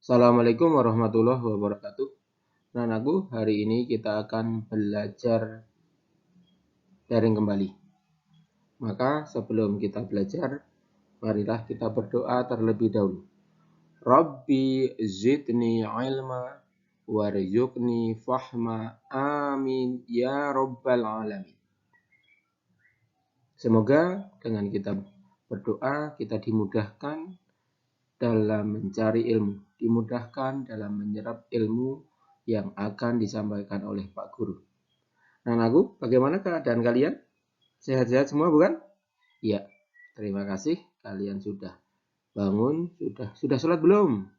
Assalamualaikum warahmatullahi wabarakatuh. Nah, Anakku, hari ini kita akan belajar daring kembali. Maka sebelum kita belajar, marilah kita berdoa terlebih dahulu. Rabbi zidni ilma warzuqni fahma. Amin ya rabbal alamin. Semoga dengan kita berdoa, kita dimudahkan dalam mencari ilmu, dimudahkan dalam menyerap ilmu yang akan disampaikan oleh Pak Guru. Nah, Anakku, bagaimana keadaan kalian? Sehat-sehat semua, bukan? Iya, terima kasih. Kalian sudah bangun, sudah sholat belum?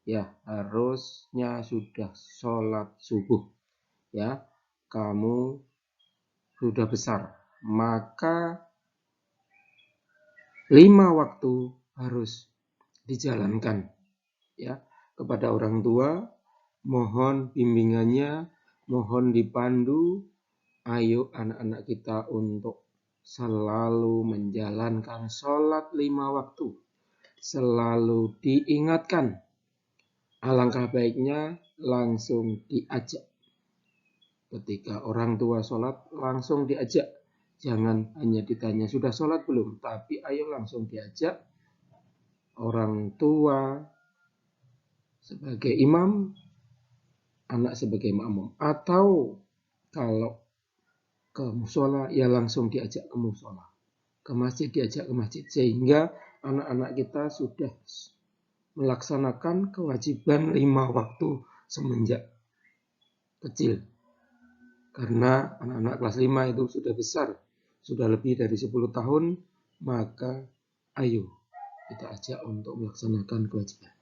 Ya, harusnya sudah sholat subuh. Ya, kamu sudah besar, maka 5 waktu harus dijalankan. Ya, kepada orang tua, mohon bimbingannya, mohon dipandu. Ayo anak-anak kita untuk selalu menjalankan sholat 5 waktu. Selalu diingatkan. Alangkah baiknya langsung diajak. Ketika orang tua sholat, langsung diajak. Jangan hanya ditanya, sudah sholat belum? Tapi ayo langsung diajak. Orang tua sebagai imam, anak sebagai makmum. Atau kalau ke musola, ya langsung diajak ke musola. Ke masjid, diajak ke masjid. Sehingga anak-anak kita sudah melaksanakan kewajiban 5 waktu semenjak kecil. Karena anak-anak kelas 5 itu sudah besar, sudah lebih dari 10 tahun, maka ayo kita ajak untuk melaksanakan kewajiban.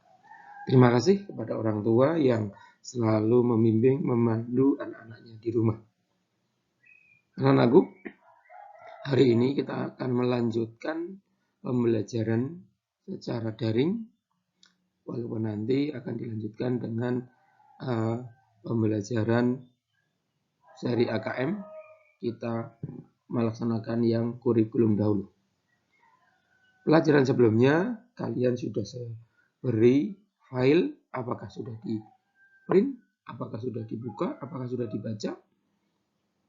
Terima kasih kepada orang tua yang selalu membimbing, memandu anak-anaknya di rumah. Anak-anakku, hari ini kita akan melanjutkan pembelajaran secara daring, walaupun nanti akan dilanjutkan dengan pembelajaran seri AKM. Kita melaksanakan yang kurikulum dahulu. Pelajaran sebelumnya kalian sudah saya beri file, apakah sudah di print, apakah sudah dibuka, apakah sudah dibaca?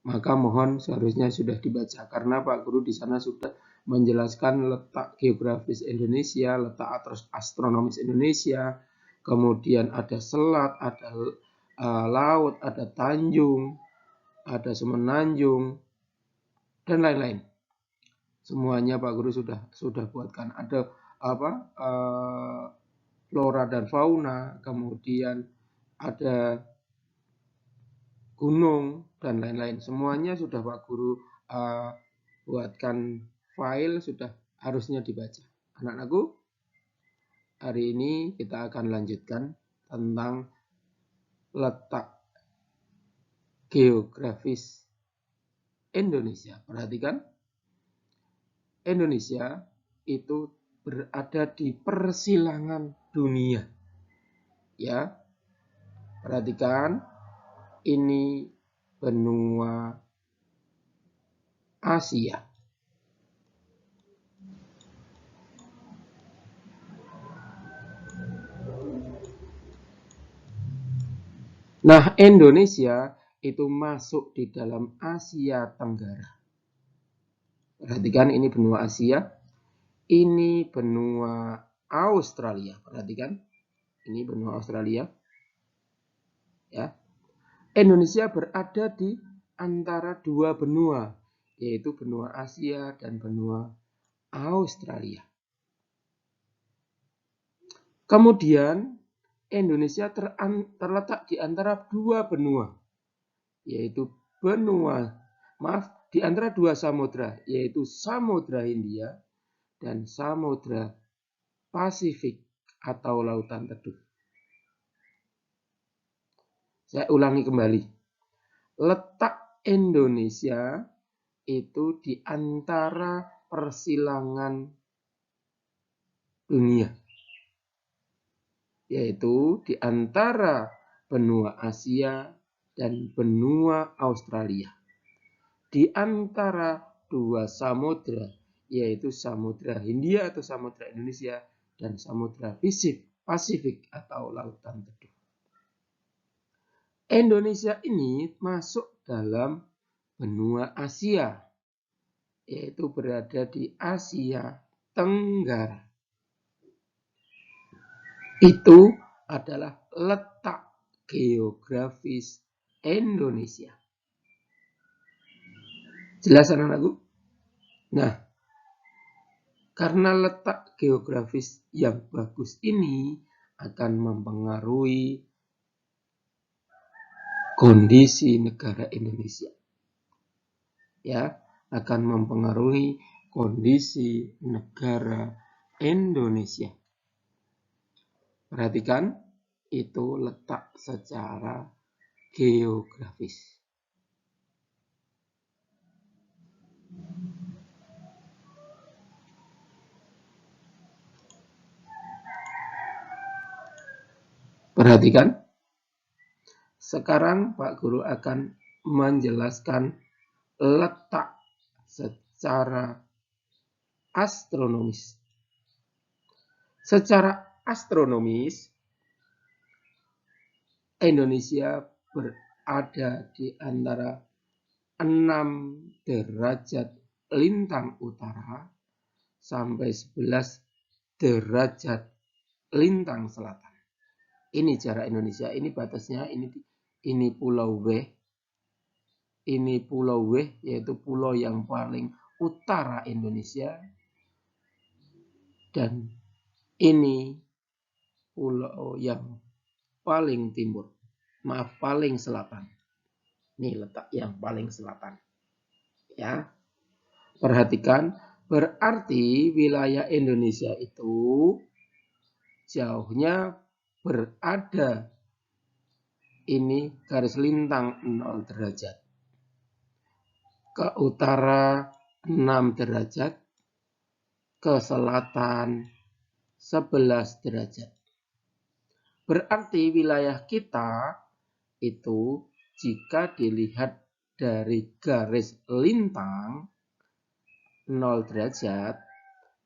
Maka mohon seharusnya sudah dibaca, karena Pak Guru di sana sudah menjelaskan letak geografis Indonesia, letak astronomis Indonesia, kemudian ada selat, ada laut, ada tanjung, ada semenanjung, dan lain-lain. Semuanya Pak Guru sudah buatkan. Ada flora dan fauna, kemudian ada gunung dan lain-lain. Semuanya sudah Pak Guru buatkan file, sudah harusnya dibaca. Anak-anakku, hari ini kita akan lanjutkan tentang letak geografis Indonesia. Perhatikan, Indonesia itu berada di persilangan dunia. Ya, perhatikan, ini benua Asia. Nah, Indonesia itu masuk di dalam Asia Tenggara. Perhatikan, ini benua Asia, ini benua Australia. Perhatikan, ini benua Australia. Ya, Indonesia berada di antara dua benua, yaitu benua Asia dan benua Australia. Kemudian Indonesia terletak di antara dua benua, yaitu di antara dua samudra, yaitu Samudra Hindia dan Samudra Pasifik atau Lautan Teduh. Saya ulangi kembali. Letak Indonesia itu di antara persilangan dunia, yaitu di antara benua Asia dan benua Australia. Di antara dua samudra, yaitu Samudra Hindia atau Samudra Indonesia dan Samudra Pasifik atau Lautan Teduh. Indonesia ini masuk dalam benua Asia, yaitu berada di Asia Tenggara. Itu adalah letak geografis Indonesia. Jelas anak-anakku? Nah, karena letak geografis yang bagus ini akan mempengaruhi kondisi negara Indonesia. Ya, akan mempengaruhi kondisi negara Indonesia. Perhatikan, itu letak secara geografis. Perhatikan. Sekarang Pak Guru akan menjelaskan letak secara astronomis. Secara astronomis, Indonesia berada di antara 6 derajat lintang utara sampai 11 derajat lintang selatan. Ini jarak Indonesia, ini batasnya, ini Pulau W. Ini Pulau W, yaitu pulau yang paling utara Indonesia. Dan ini pulau yang paling timur. Maaf, paling selatan. Ini letak yang paling selatan. Ya. Perhatikan, berarti wilayah Indonesia itu jauhnya berada ini garis lintang 0 derajat. Ke utara 6 derajat, ke selatan 11 derajat. Berarti wilayah kita itu jika dilihat dari garis lintang 0 derajat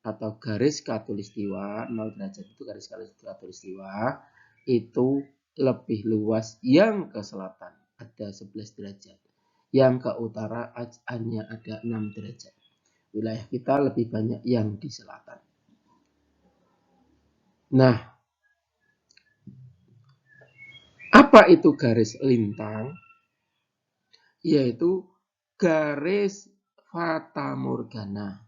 atau garis khatulistiwa, 0 derajat itu garis khatulistiwa, itu lebih luas yang ke selatan, ada 11 derajat. Yang ke utara hanya ada 6 derajat. Wilayah kita lebih banyak yang di selatan. Nah, apa itu garis lintang? Yaitu garis fatamorgana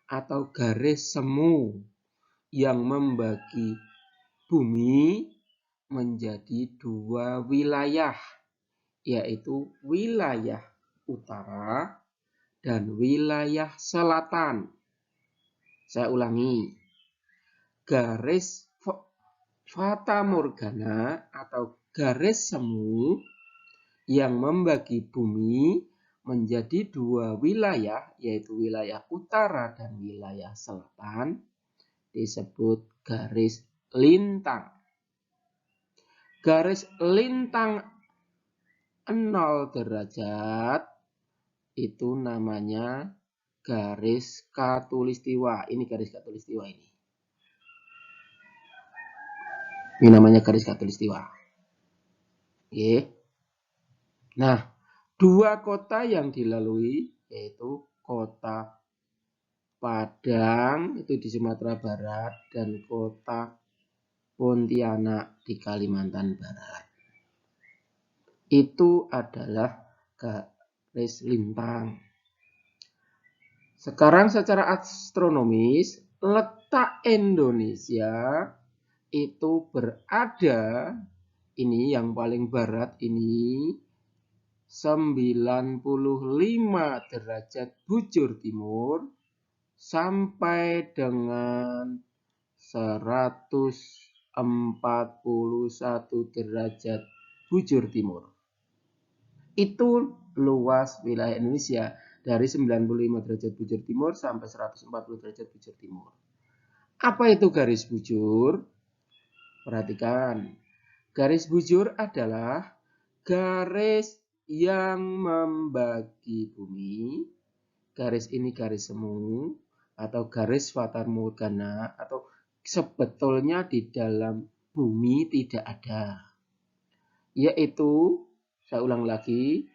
atau garis semu yang membagi bumi menjadi 2 wilayah, yaitu wilayah utara dan wilayah selatan. Saya ulangi, garis fatamorgana atau garis semu yang membagi bumi menjadi 2 wilayah, yaitu wilayah utara dan wilayah selatan, disebut garis lintang. Garis lintang 0 derajat itu namanya garis khatulistiwa. Ini garis khatulistiwa ini. Ini namanya garis khatulistiwa. Oke. Nah, 2 kota yang dilalui yaitu kota Padang itu di Sumatera Barat dan kota Pontianak di Kalimantan Barat. Itu adalah garis lintang. Sekarang secara astronomis, letak Indonesia itu berada, ini yang paling barat ini, 95 derajat bujur timur sampai dengan 141 derajat bujur timur. Itu luas wilayah Indonesia dari 95 derajat bujur timur sampai 140 derajat bujur timur. Apa itu garis bujur? Perhatikan, garis bujur adalah garis yang membagi bumi. Garis ini garis semu atau garis fatamorgana, atau sebetulnya di dalam bumi tidak ada. Yaitu, saya ulang lagi,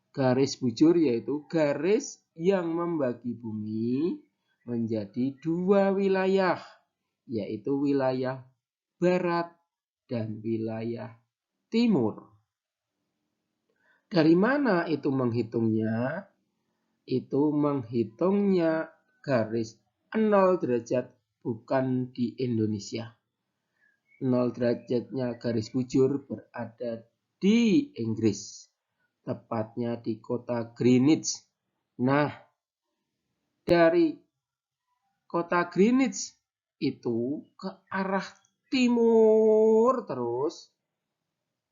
garis bujur yaitu garis yang membagi bumi menjadi dua wilayah, yaitu wilayah barat dan wilayah timur. Dari mana itu menghitungnya? Itu menghitungnya garis 0 derajat bukan di Indonesia. 0 derajatnya garis bujur berada di Inggris, tepatnya di kota Greenwich. Nah, dari kota Greenwich itu ke arah timur terus,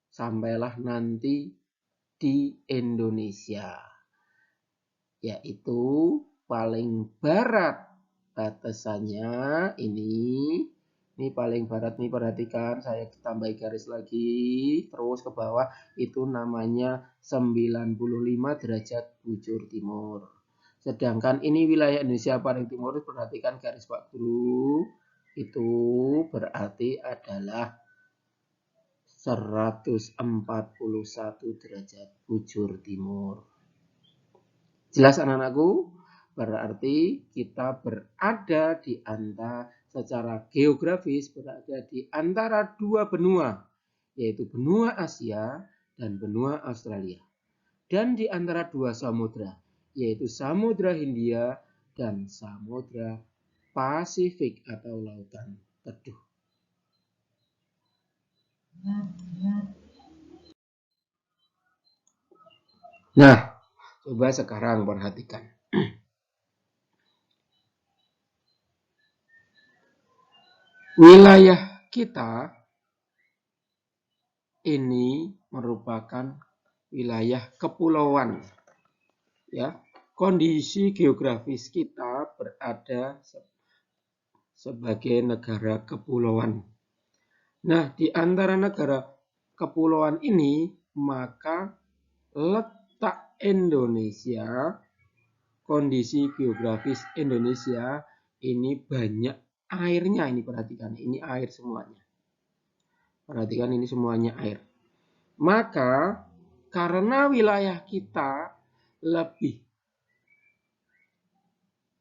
sampailah nanti di Indonesia, yaitu paling barat batasannya ini paling barat nih, perhatikan saya tambah garis lagi terus ke bawah, itu namanya 95 derajat bujur timur. Sedangkan ini wilayah Indonesia paling timur, perhatikan garis Pak Guru, itu berarti adalah 141 derajat bujur timur. Jelas anak-anakku? Berarti kita berada di antara, secara geografis berada di antara dua benua, yaitu benua Asia dan benua Australia. Dan di antara dua samudra, yaitu Samudra Hindia dan Samudra Pasifik atau Lautan Teduh. Nah, coba sekarang perhatikan. Wilayah kita ini merupakan wilayah kepulauan. Ya, kondisi geografis kita berada sebagai negara kepulauan. Nah, di antara negara kepulauan ini, maka letak Indonesia, kondisi geografis Indonesia ini banyak airnya. Ini perhatikan, ini air semuanya. Perhatikan, ini semuanya air. Maka karena wilayah kita lebih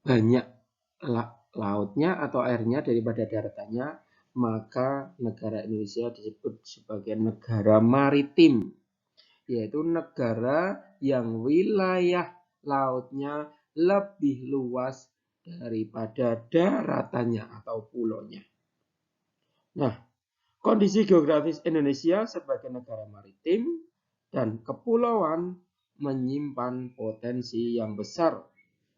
banyak lautnya atau airnya daripada daratannya, maka negara Indonesia disebut sebagai negara maritim, yaitu negara yang wilayah lautnya lebih luas daripada daratannya atau pulaunya. Nah, kondisi geografis Indonesia sebagai negara maritim dan kepulauan menyimpan potensi yang besar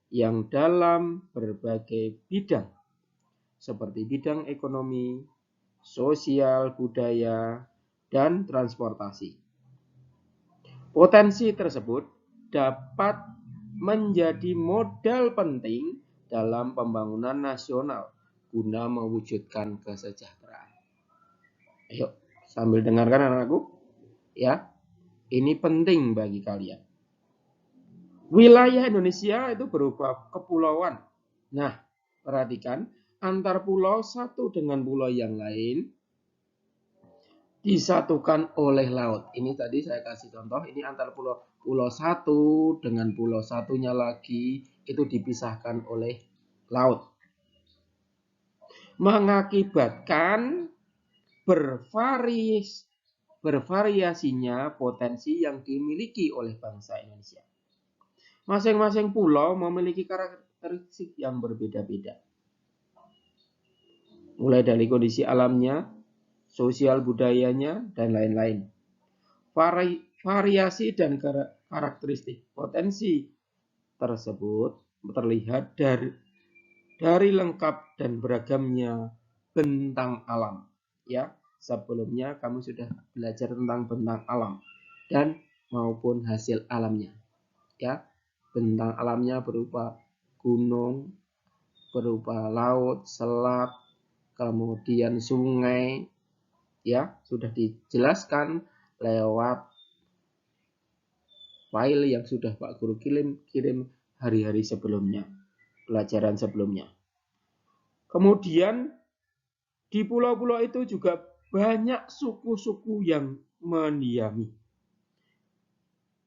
yang dalam berbagai bidang, seperti bidang ekonomi, sosial, budaya, dan transportasi. Potensi tersebut dapat menjadi modal penting dalam pembangunan nasional guna mewujudkan kesejahteraan. Ayo, sambil dengarkan anak-anakku, ya. Ini penting bagi kalian. Wilayah Indonesia itu berupa kepulauan. Nah, perhatikan, antar pulau satu dengan pulau yang lain disatukan oleh laut. Ini tadi saya kasih contoh, ini antar pulau satu dengan pulau satunya lagi itu dipisahkan oleh laut. Mengakibatkan bervariasinya potensi yang dimiliki oleh bangsa Indonesia. Masing-masing pulau memiliki karakteristik yang berbeda-beda. Mulai dari kondisi alamnya, sosial budayanya, dan lain-lain. Variasi dan karakteristik potensi tersebut terlihat dari lengkap dan beragamnya bentang alam. Ya, sebelumnya kamu sudah belajar tentang bentang alam dan maupun hasil alamnya. Ya, bentang alamnya berupa gunung, berupa laut, selat, kemudian sungai, ya sudah dijelaskan lewat file yang sudah Pak Guru kirim hari-hari sebelumnya, pelajaran sebelumnya. Kemudian Di pulau-pulau itu juga banyak suku-suku yang mendiami.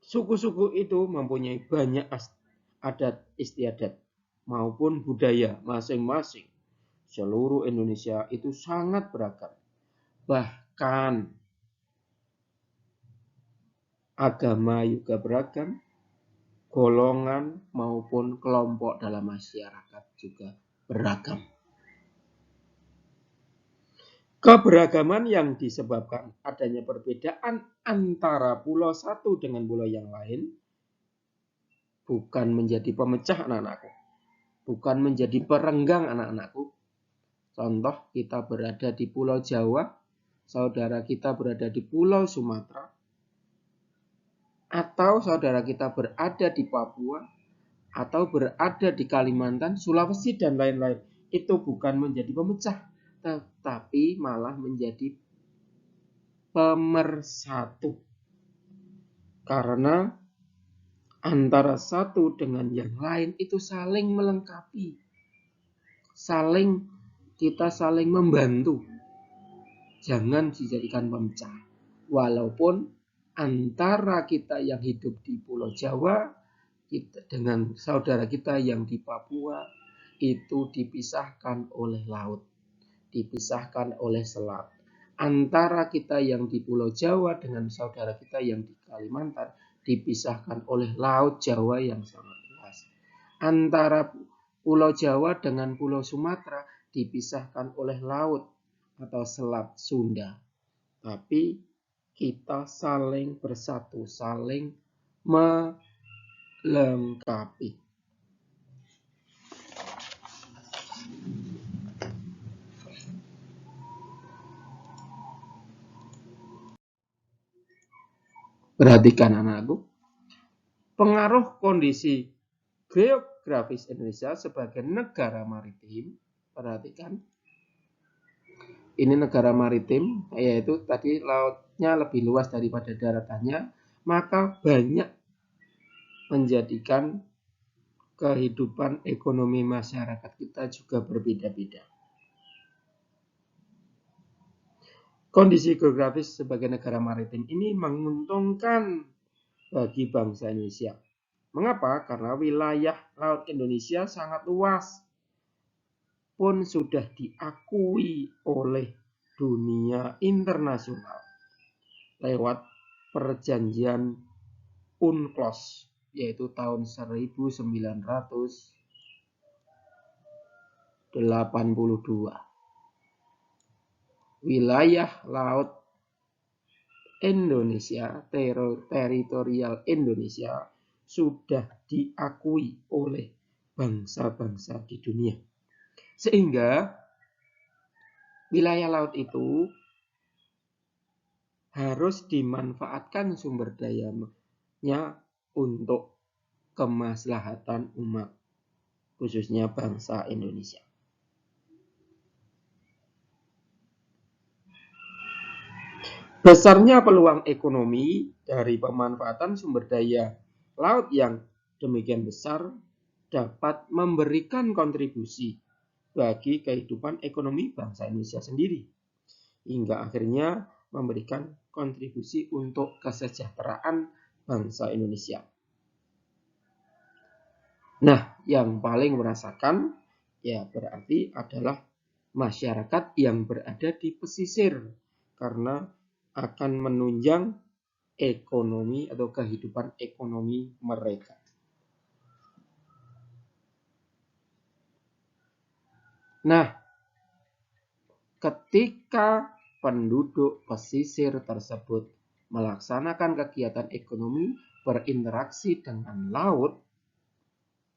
Suku-suku itu mempunyai banyak adat istiadat maupun budaya masing-masing. Seluruh Indonesia itu sangat beragam. Bahkan agama juga beragam, golongan maupun kelompok dalam masyarakat juga beragam. Keberagaman yang disebabkan adanya perbedaan antara pulau satu dengan pulau yang lain bukan menjadi pemecah anak-anakku, bukan menjadi perenggang anak-anakku. Contoh, kita berada di Pulau Jawa, saudara kita berada di Pulau Sumatera, atau saudara kita berada di Papua, atau berada di Kalimantan, Sulawesi, dan lain-lain. Itu bukan menjadi pemecah, tetapi malah menjadi pemersatu. Karena antara satu dengan yang lain itu saling melengkapi. Kita saling membantu. Jangan dijadikan pemecah. Walaupun antara kita yang hidup di Pulau Jawa dengan saudara kita yang di Papua itu dipisahkan oleh laut, dipisahkan oleh selat. Antara kita yang di Pulau Jawa dengan saudara kita yang di Kalimantan dipisahkan oleh Laut Jawa yang sangat luas. Antara Pulau Jawa dengan Pulau Sumatera dipisahkan oleh laut atau Selat Sunda. Tapi kita saling bersatu, saling melengkapi. Perhatikan anakku, pengaruh kondisi geografis Indonesia sebagai negara maritim. Perhatikan, ini negara maritim, yaitu tadi lautnya lebih luas daripada daratannya, maka banyak menjadikan kehidupan ekonomi masyarakat kita juga berbeda-beda. Kondisi geografis sebagai negara maritim ini menguntungkan bagi bangsa Indonesia. Mengapa? Karena wilayah laut Indonesia sangat luas, pun sudah diakui oleh dunia internasional lewat perjanjian UNCLOS, yaitu tahun 1982. Wilayah laut Indonesia, teritorial Indonesia sudah diakui oleh bangsa-bangsa di dunia. Sehingga wilayah laut itu harus dimanfaatkan sumber dayanya untuk kemaslahatan umat, khususnya bangsa Indonesia. Besarnya peluang ekonomi dari pemanfaatan sumber daya laut yang demikian besar dapat memberikan kontribusi bagi kehidupan ekonomi bangsa Indonesia sendiri, hingga akhirnya memberikan kontribusi untuk kesejahteraan bangsa Indonesia. Nah, yang paling merasakan ya berarti adalah masyarakat yang berada di pesisir, karena akan menunjang ekonomi atau kehidupan ekonomi mereka. Nah, ketika penduduk pesisir tersebut melaksanakan kegiatan ekonomi berinteraksi dengan laut,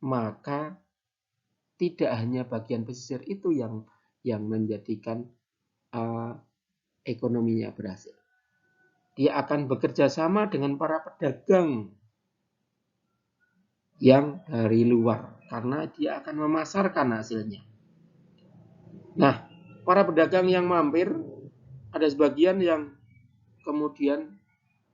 maka tidak hanya bagian pesisir itu yang menjadikan ekonominya berhasil. Dia akan bekerja sama dengan para pedagang yang dari luar, karena dia akan memasarkan hasilnya. Nah, para pedagang yang mampir, ada sebagian yang kemudian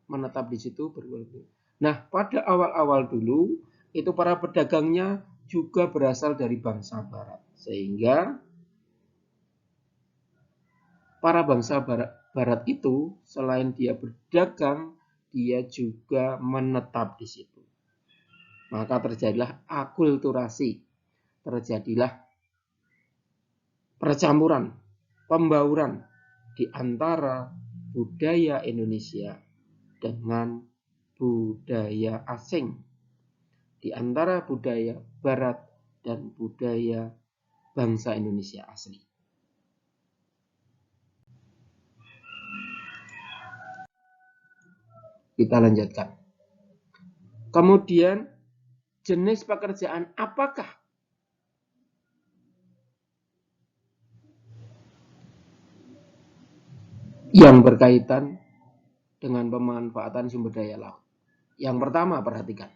menetap di situ berbulan-bulan. Nah, pada awal-awal dulu, itu para pedagangnya juga berasal dari bangsa barat. Sehingga para bangsa barat itu selain dia berdagang, dia juga menetap di situ. Maka terjadilah akulturasi, terjadilah percampuran, pembauran di antara budaya Indonesia dengan budaya asing, di antara budaya barat dan budaya bangsa Indonesia asli. Kita lanjutkan. Kemudian jenis pekerjaan apakah yang berkaitan dengan pemanfaatan sumber daya laut? Yang pertama, perhatikan.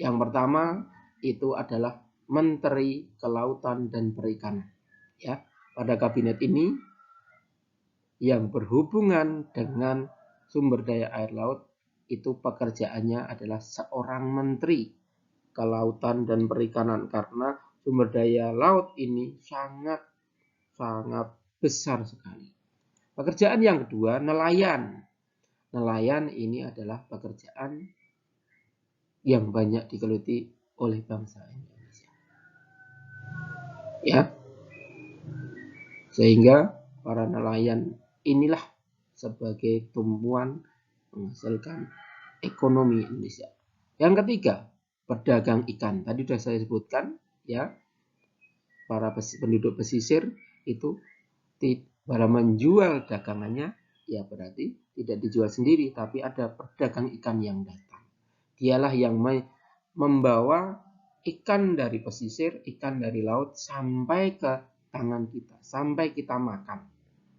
Yang pertama itu adalah Menteri Kelautan dan Perikanan. Ya, pada kabinet ini yang berhubungan dengan sumber daya air laut itu pekerjaannya adalah seorang Menteri Kelautan dan Perikanan, karena sumber daya laut ini sangat besar sekali. Pekerjaan yang kedua, nelayan. Nelayan ini adalah pekerjaan yang banyak digeluti oleh bangsa Indonesia. Ya. Sehingga para nelayan inilah sebagai tumpuan menghasilkan ekonomi Indonesia. Yang ketiga, pedagang ikan. Tadi sudah saya sebutkan, ya, para penduduk pesisir itu pada menjual dagangannya, ya berarti tidak dijual sendiri, tapi ada pedagang ikan yang datang. Dialah yang membawa ikan dari pesisir, ikan dari laut sampai ke tangan kita, sampai kita makan,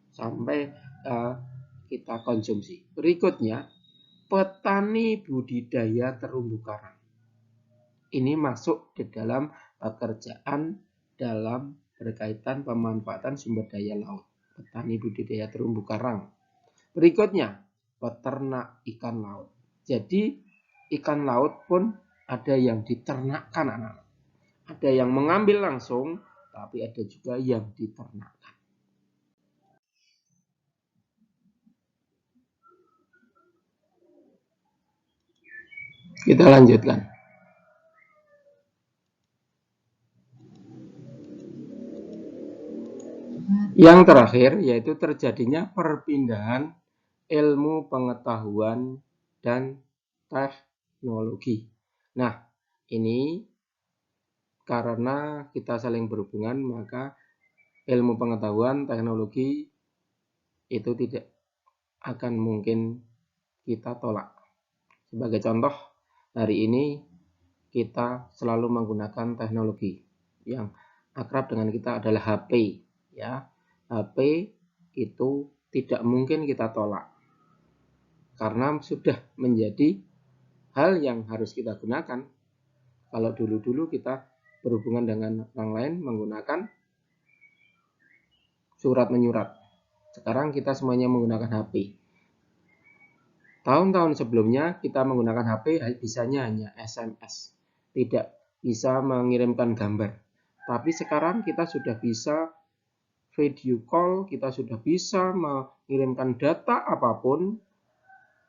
sampai kita konsumsi. Berikutnya, petani budidaya terumbu karang. Ini masuk di dalam pekerjaan dalam berkaitan pemanfaatan sumber daya laut. Petani budidaya terumbu karang. Berikutnya, peternak ikan laut. Jadi, ikan laut pun ada yang diternakkan anak-anak. Ada yang mengambil langsung, tapi ada juga yang diternakkan. Kita lanjutkan. Yang terakhir yaitu terjadinya perpindahan ilmu pengetahuan dan teknologi. Nah, ini karena kita saling berhubungan, maka ilmu pengetahuan, teknologi itu tidak akan mungkin kita tolak. Sebagai contoh, hari ini kita selalu menggunakan teknologi. Yang akrab dengan kita adalah HP. Ya, HP itu tidak mungkin kita tolak karena sudah menjadi hal yang harus kita gunakan. Kalau dulu-dulu kita berhubungan dengan orang lain menggunakan surat menyurat, sekarang kita semuanya menggunakan HP. Tahun-tahun sebelumnya kita menggunakan HP bisanya hanya SMS, tidak bisa mengirimkan gambar. Tapi sekarang kita sudah bisa video call, kita sudah bisa mengirimkan data apapun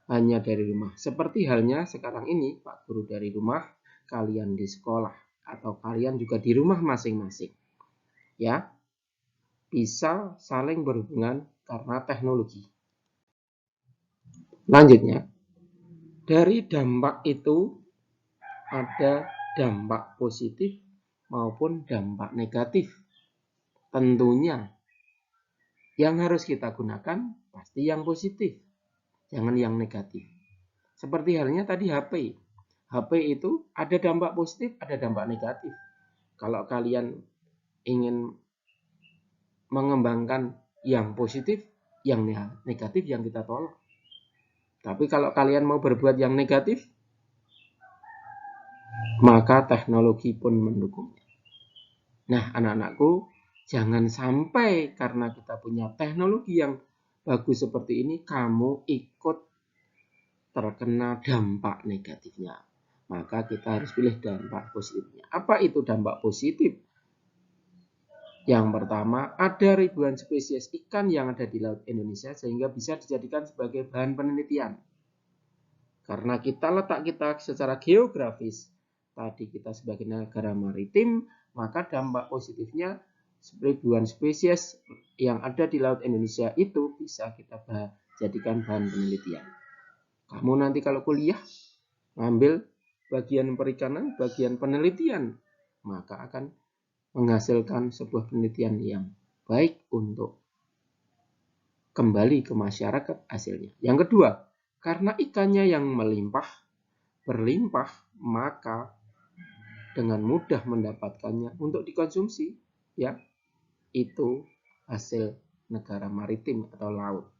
hanya dari rumah. Seperti halnya sekarang ini, Pak Guru dari rumah, kalian di sekolah, atau kalian juga di rumah masing-masing. Ya, bisa saling berhubungan karena teknologi. Lanjutnya, dari dampak itu ada dampak positif maupun dampak negatif. Tentunya yang harus kita gunakan pasti yang positif, jangan yang negatif. Seperti halnya tadi HP. HP itu ada dampak positif, ada dampak negatif. Kalau kalian ingin mengembangkan yang positif, yang negatif yang kita tolak. Tapi kalau kalian mau berbuat yang negatif, maka teknologi pun mendukungnya. Nah, anak-anakku, jangan sampai karena kita punya teknologi yang bagus seperti ini, kamu ikut terkena dampak negatifnya. Maka kita harus pilih dampak positifnya. Apa itu dampak positif? Yang pertama, ada ribuan spesies ikan yang ada di Laut Indonesia sehingga bisa dijadikan sebagai bahan penelitian. Karena letak kita secara geografis, tadi kita sebagai negara maritim, maka dampak positifnya ribuan spesies yang ada di Laut Indonesia itu bisa kita jadikan bahan penelitian. Kamu nanti kalau kuliah, ngambil bagian perikanan, bagian penelitian, maka akan menghasilkan sebuah penelitian yang baik untuk kembali ke masyarakat hasilnya. Yang kedua, karena ikannya yang berlimpah, maka dengan mudah mendapatkannya untuk dikonsumsi, ya, itu hasil negara maritim atau laut.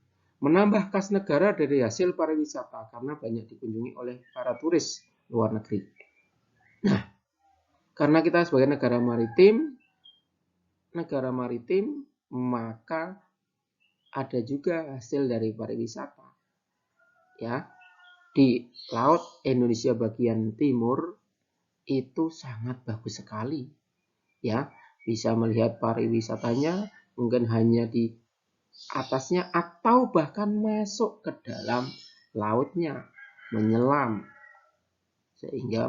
Menambah kas negara dari hasil pariwisata karena banyak dikunjungi oleh para turis luar negeri. Nah, karena kita sebagai negara maritim, maka ada juga hasil dari pariwisata. Ya, di Laut Indonesia bagian timur itu sangat bagus sekali. Ya, bisa melihat pariwisatanya mungkin hanya di atasnya atau bahkan masuk ke dalam lautnya, menyelam sehingga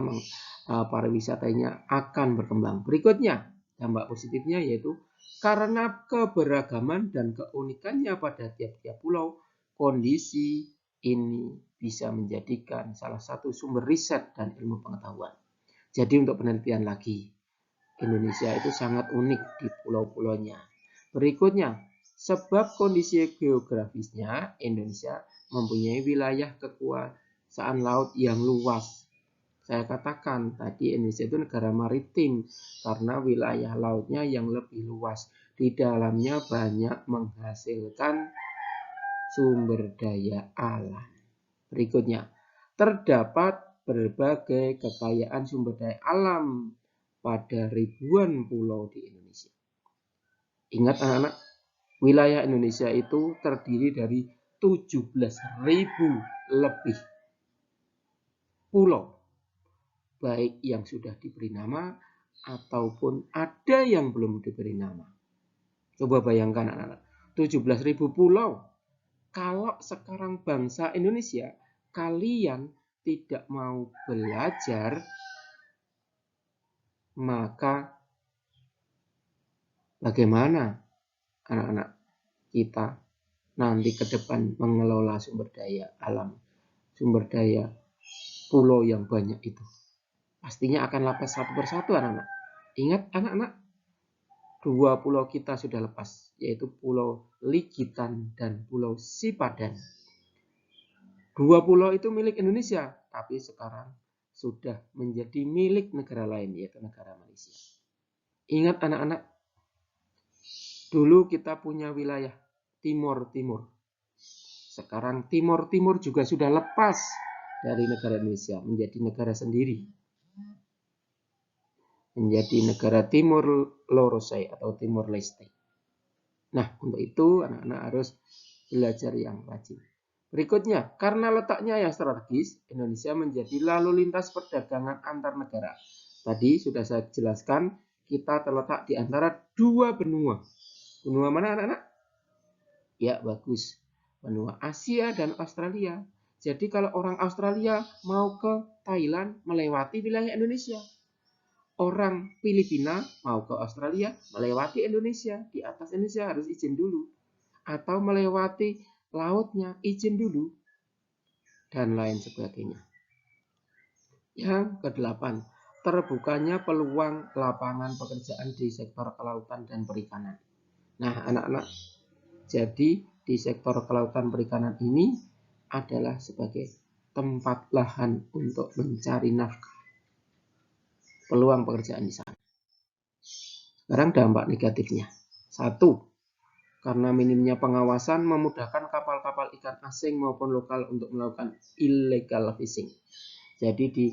pariwisatanya akan berkembang. Berikutnya, dampak positifnya yaitu karena keberagaman dan keunikannya pada tiap-tiap pulau, kondisi ini bisa menjadikan salah satu sumber riset dan ilmu pengetahuan. Jadi untuk penelitian lagi, Indonesia itu sangat unik di pulau-pulaunya. Berikutnya, sebab kondisi geografisnya, Indonesia mempunyai wilayah kekuasaan laut yang luas. Saya katakan tadi Indonesia itu negara maritim karena wilayah lautnya yang lebih luas. Di dalamnya banyak menghasilkan sumber daya alam. Berikutnya, terdapat berbagai kekayaan sumber daya alam pada ribuan pulau di Indonesia. Ingat anak-anak, wilayah Indonesia itu terdiri dari 17.000 lebih pulau, baik yang sudah diberi nama ataupun ada yang belum diberi nama. Coba bayangkan anak-anak, 17.000 pulau. Kalau sekarang bangsa Indonesia, kalian tidak mau belajar, maka bagaimana anak-anak kita nanti ke depan mengelola sumber daya alam, sumber daya pulau yang banyak itu? Pastinya akan lepas satu persatu anak-anak. Ingat anak-anak, 2 pulau kita sudah lepas, yaitu Pulau Ligitan dan Pulau Sipadan. 2 pulau itu milik Indonesia, tapi sekarang sudah menjadi milik negara lain, yaitu negara Malaysia. Ingat anak-anak, dulu kita punya wilayah Timur-Timur. Sekarang Timur-Timur juga sudah lepas dari negara Indonesia, menjadi negara sendiri. Menjadi negara Timur Leste atau Timur Leste. Nah, untuk itu anak-anak harus belajar yang rajin. Berikutnya, karena letaknya yang strategis, Indonesia menjadi lalu lintas perdagangan antar negara. Tadi sudah saya jelaskan, kita terletak di antara 2 benua. Benua mana anak-anak? Ya, bagus. Benua Asia dan Australia. Jadi kalau orang Australia mau ke Thailand melewati wilayah Indonesia. Orang Filipina mau ke Australia melewati Indonesia. Di atas Indonesia harus izin dulu. Atau melewati lautnya izin dulu. Dan lain sebagainya. Yang ke-8, terbukanya peluang lapangan pekerjaan di sektor kelautan dan perikanan. Nah, anak-anak, jadi di sektor kelautan perikanan ini adalah sebagai tempat lahan untuk mencari nafkah. Peluang pekerjaan di sana. Sekarang dampak negatifnya. 1, karena minimnya pengawasan memudahkan kapal-kapal ikan asing maupun lokal untuk melakukan illegal fishing. Jadi di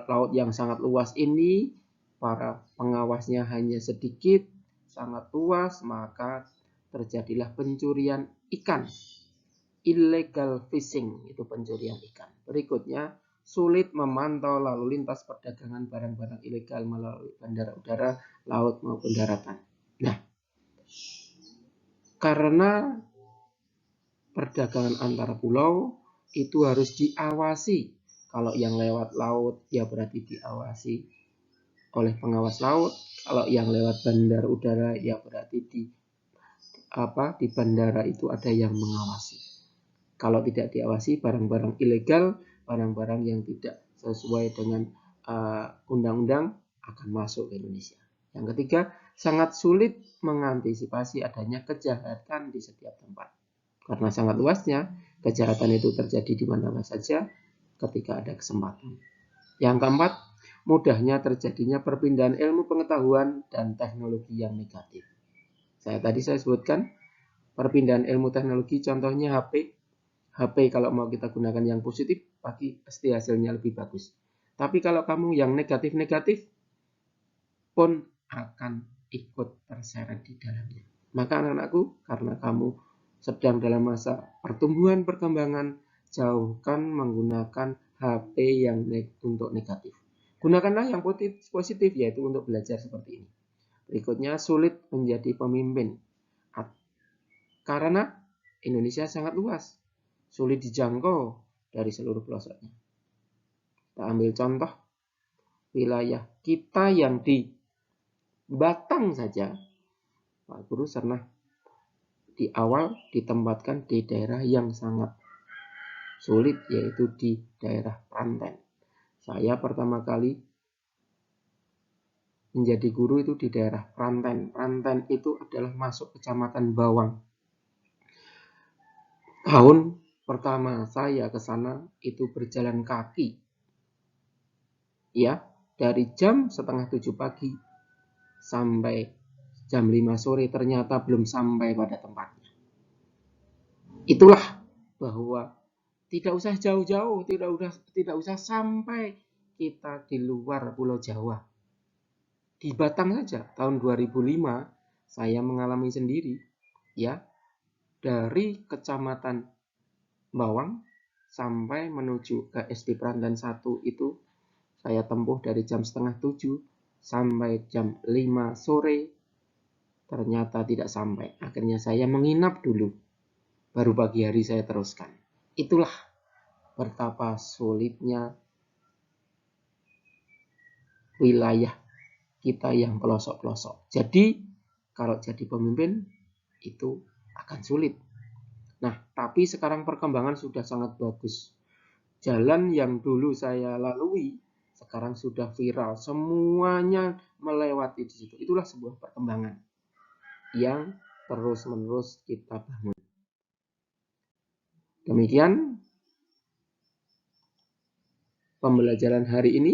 laut yang sangat luas ini, para pengawasnya hanya sedikit, sangat luas, maka terjadilah pencurian ikan. Illegal fishing, itu pencurian ikan. Berikutnya, sulit memantau lalu lintas perdagangan barang-barang ilegal melalui bandara udara, laut maupun daratan. Nah, karena perdagangan antar pulau itu harus diawasi. Kalau yang lewat laut ya berarti diawasi oleh pengawas laut. Kalau yang lewat bandar udara ya berarti di bandara itu ada yang mengawasi. Kalau tidak diawasi, barang-barang ilegal, barang-barang yang tidak sesuai dengan undang-undang akan masuk ke Indonesia. Yang ketiga, sangat sulit mengantisipasi adanya kejahatan di setiap tempat. Karena sangat luasnya, kejahatan itu terjadi di mana saja ketika ada kesempatan. Yang keempat, mudahnya terjadinya perpindahan ilmu pengetahuan dan teknologi yang negatif. Saya sebutkan perpindahan ilmu teknologi, contohnya HP. HP kalau mau kita gunakan yang positif, pasti hasilnya lebih bagus. Tapi kalau kamu yang negatif-negatif, pun akan ikut terseret di dalamnya. Maka anak-anakku, karena kamu sedang dalam masa pertumbuhan perkembangan, jauhkan menggunakan HP yang untuk negatif. Gunakanlah yang positif, yaitu untuk belajar seperti ini. Berikutnya, sulit menjadi pemimpin. Karena Indonesia sangat luas, sulit dijangkau dari seluruh pelosoknya. Kita ambil contoh wilayah kita yang di Batang saja. Pak Guru pernah di awal ditempatkan di daerah yang sangat sulit, yaitu di daerah Pranten. Saya pertama kali menjadi guru itu di daerah Pranten. Pranten itu adalah masuk kecamatan Bawang. Tahun pertama saya ke sana itu berjalan kaki. Ya, dari jam 6:30 pagi sampai jam 5 sore ternyata belum sampai pada tempatnya. Itulah bahwa tidak usah jauh-jauh, tidak usah sampai kita di luar Pulau Jawa. Di Batang saja tahun 2005 saya mengalami sendiri, ya, dari Kecamatan Bawang sampai menuju ke SD Pranten 1 itu saya tempuh dari jam 6:30 sampai jam 5 sore. Ternyata tidak sampai. Akhirnya saya menginap dulu. Baru pagi hari saya teruskan. Itulah betapa sulitnya wilayah kita yang pelosok-pelosok. Jadi, kalau jadi pemimpin itu akan sulit. Nah, tapi sekarang perkembangan sudah sangat bagus. Jalan yang dulu saya lalui sekarang sudah viral. Semuanya melewati di situ. Itulah sebuah perkembangan yang terus-menerus kita bangun. Demikian pembelajaran hari ini.